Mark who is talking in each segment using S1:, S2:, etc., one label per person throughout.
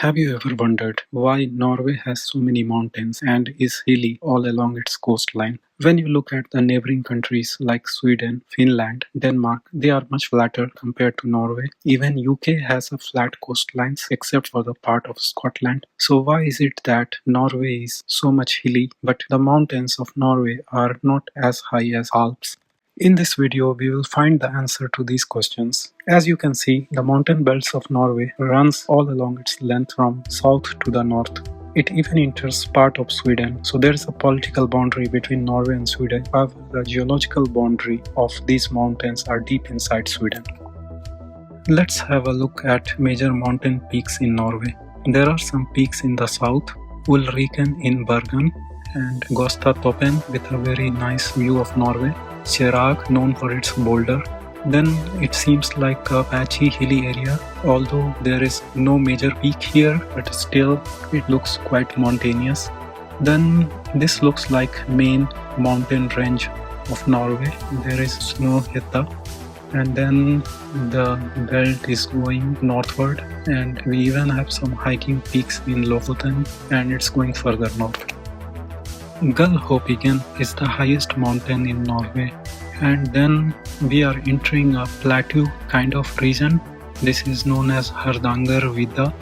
S1: Have you ever wondered why Norway has so many mountains and is hilly all along its coastline? When you look at the neighboring countries like Sweden, Finland, Denmark, they are much flatter compared to Norway. Even UK has a flat coastlines except for the part of Scotland. So why is it that Norway is so much hilly but the mountains of Norway are not as high as Alps? In this video, we will find the answer to these questions. As you can see, the mountain belts of Norway runs all along its length from south to the north. It even enters part of Sweden, so there is a political boundary between Norway and Sweden. However, the geological boundary of these mountains are deep inside Sweden. Let's have a look at major mountain peaks in Norway. There are some peaks in the south, Ulriken in Bergen and Gostatoppen with a very nice view of Norway. Chirag, known for its boulder. Then it seems like a patchy hilly area, although there is no major peak here, but still it looks quite mountainous. Then this looks like main mountain range of Norway. There is Snøhetta, and then the belt is going northward, and we even have some hiking peaks in Lofoten, and it's going further north. Gullhopigen is the highest mountain in Norway, and then we are entering a plateau kind of region. This is known as Hardangervidda,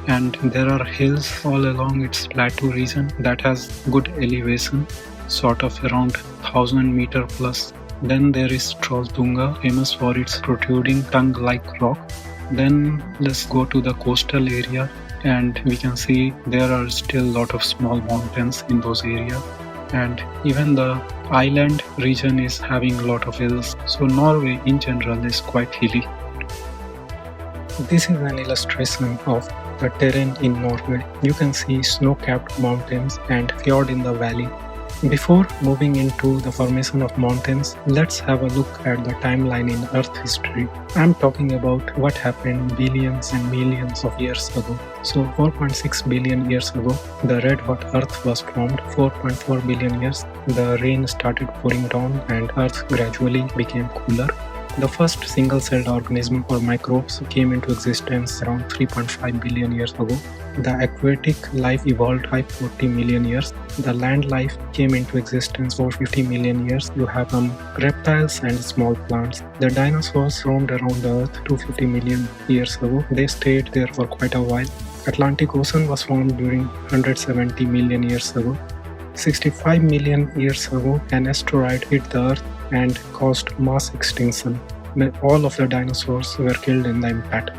S1: and there are hills all along its plateau region that has good elevation, sort of around 1000-meter plus. Then there is Trolltunga, famous for its protruding tongue-like rock. Then let's go to the coastal area, and we can see there are still a lot of small mountains in those areas, and even the island region is having a lot of hills, so Norway in general is quite hilly. This is an illustration of the terrain in Norway. You can see snow-capped mountains and fjord in the valley. Before moving into the formation of mountains, let's have a look at the timeline in Earth history. I'm talking about what happened billions and millions of years ago. So 4.6 billion years ago, the red hot Earth was formed. 4.4 billion years, the rain started pouring down and Earth gradually became cooler. The first single-celled organism or microbes came into existence around 3.5 billion years ago. The aquatic life evolved 540 million years. The land life came into existence for 50 million years. You have some reptiles and small plants. The dinosaurs roamed around the earth 250 million years ago. They stayed there for quite a while. Atlantic Ocean was formed during 170 million years ago. 65 million years ago, an asteroid hit the earth and caused mass extinction. All of the dinosaurs were killed in the impact.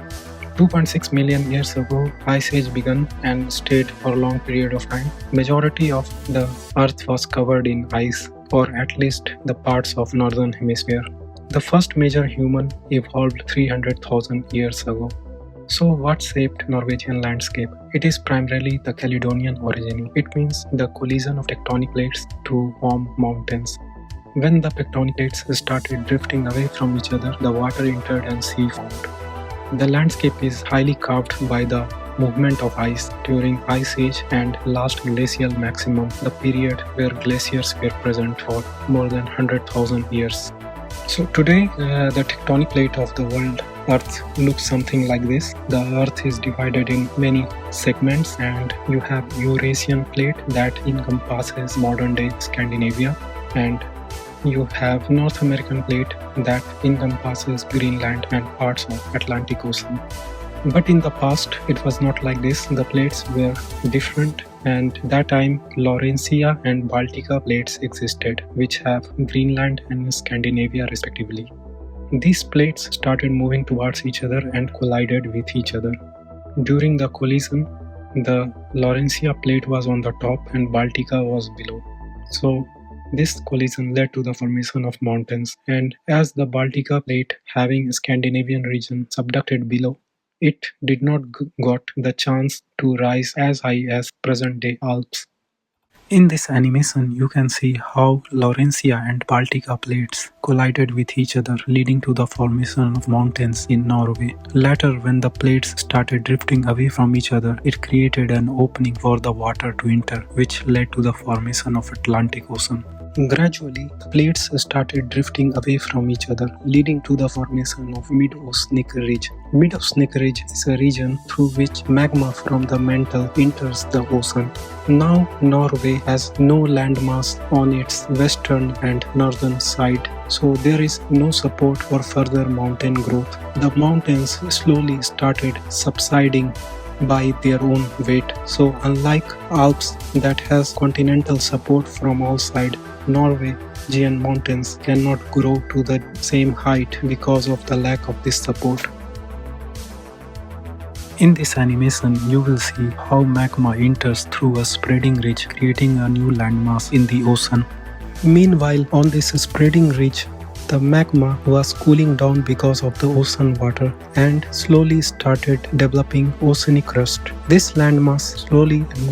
S1: 2.6 million years ago, Ice Age began and stayed for a long period of time. Majority of the Earth was covered in ice, or at least the parts of northern hemisphere. The first major human evolved 300,000 years ago. So what shaped Norwegian landscape? It is primarily the Caledonian orogeny. It means the collision of tectonic plates to form mountains. When the tectonic plates started drifting away from each other, the water entered and sea formed. The landscape is highly carved by the movement of ice during Ice Age and last glacial maximum, the period where glaciers were present for more than 100,000 years. So today, the tectonic plate of the world Earth looks something like this. The Earth is divided in many segments, and you have Eurasian plate that encompasses modern-day Scandinavia, and you have North American plate that encompasses Greenland and parts of Atlantic Ocean. But in the past, it was not like this. The plates were different, and that time Laurentia and Baltica plates existed, which have Greenland and Scandinavia respectively. These plates started moving towards each other and collided with each other. During the collision, the Laurentia plate was on the top and Baltica was below. So this collision led to the formation of mountains, and as the Baltica plate having a Scandinavian region subducted below, it did not got the chance to rise as high as present-day Alps. In this animation, you can see how Laurentia and Baltica plates collided with each other, leading to the formation of mountains in Norway. Later, when the plates started drifting away from each other, it created an opening for the water to enter, which led to the formation of Atlantic Ocean. Gradually, the plates started drifting away from each other, leading to the formation of mid-oceanic ridge. Mid-oceanic ridge is a region through which magma from the mantle enters the ocean. Now, Norway has no landmass on its western and northern side, so there is no support for further mountain growth. The mountains slowly started subsiding by their own weight. So unlike Alps that has continental support from all sides, Norwegian mountains cannot grow to the same height because of the lack of this support. In this animation, you will see how magma enters through a spreading ridge, creating a new landmass in the ocean. Meanwhile, on this spreading ridge, the magma was cooling down because of the ocean water and slowly started developing oceanic crust. This landmass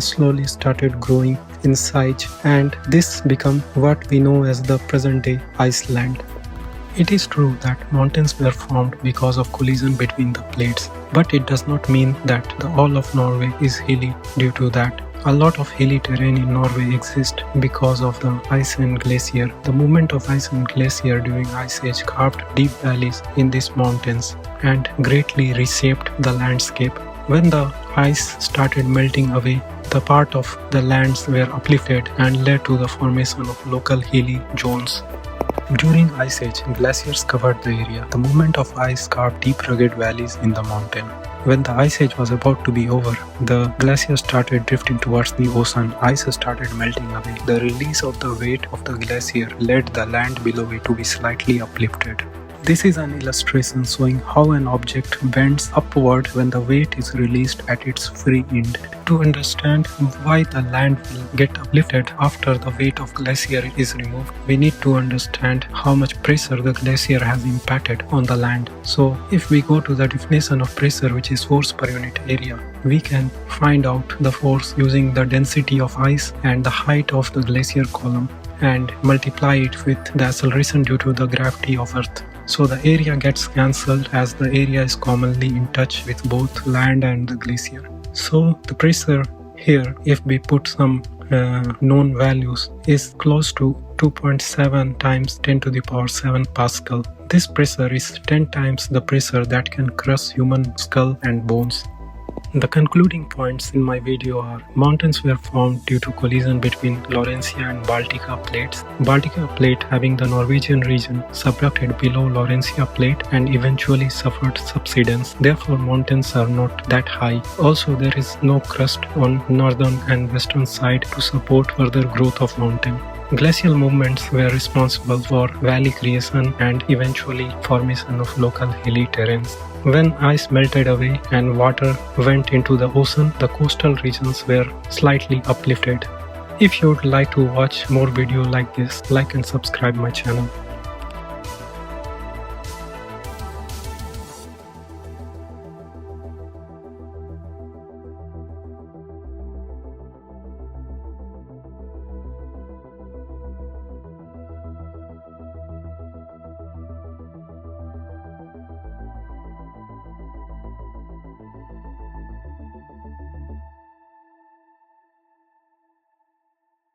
S1: slowly started growing in size, and this became what we know as the present-day Iceland. It is true that mountains were formed because of collision between the plates, but it does not mean that the all of Norway is hilly due to that. A lot of hilly terrain in Norway exists because of the Iceland Glacier. The movement of Iceland Glacier during Ice Age carved deep valleys in these mountains and greatly reshaped the landscape. When the ice started melting away, the part of the lands were uplifted and led to the formation of local hilly zones. During Ice Age, glaciers covered the area. The movement of ice carved deep rugged valleys in the mountain. When the Ice Age was about to be over, the glacier started drifting towards the ocean. Ice started melting away. The release of the weight of the glacier led the land below it to be slightly uplifted. This is an illustration showing how an object bends upward when the weight is released at its free end. To understand why the land will get uplifted after the weight of glacier is removed, we need to understand how much pressure the glacier has impacted on the land. So if we go to the definition of pressure, which is force per unit area, we can find out the force using the density of ice and the height of the glacier column and multiply it with the acceleration due to the gravity of Earth. So the area gets cancelled as the area is commonly in touch with both land and the glacier. So the pressure here, if we put some known values, is close to 2.7 times 10 to the power 7 Pascal. This pressure is 10 times the pressure that can crush human skull and bones. The concluding points in my video are: mountains were formed due to collision between Laurentia and Baltica plates. Baltica plate, having the Norwegian region, subducted below Laurentia plate and eventually suffered subsidence. Therefore, mountains are not that high. Also, there is no crust on northern and western side to support further growth of mountain. Glacial movements were responsible for valley creation and eventually formation of local hilly terrains. When ice melted away and water went into the ocean, the coastal regions were slightly uplifted. If you would like to watch more videos like this, like and subscribe my channel.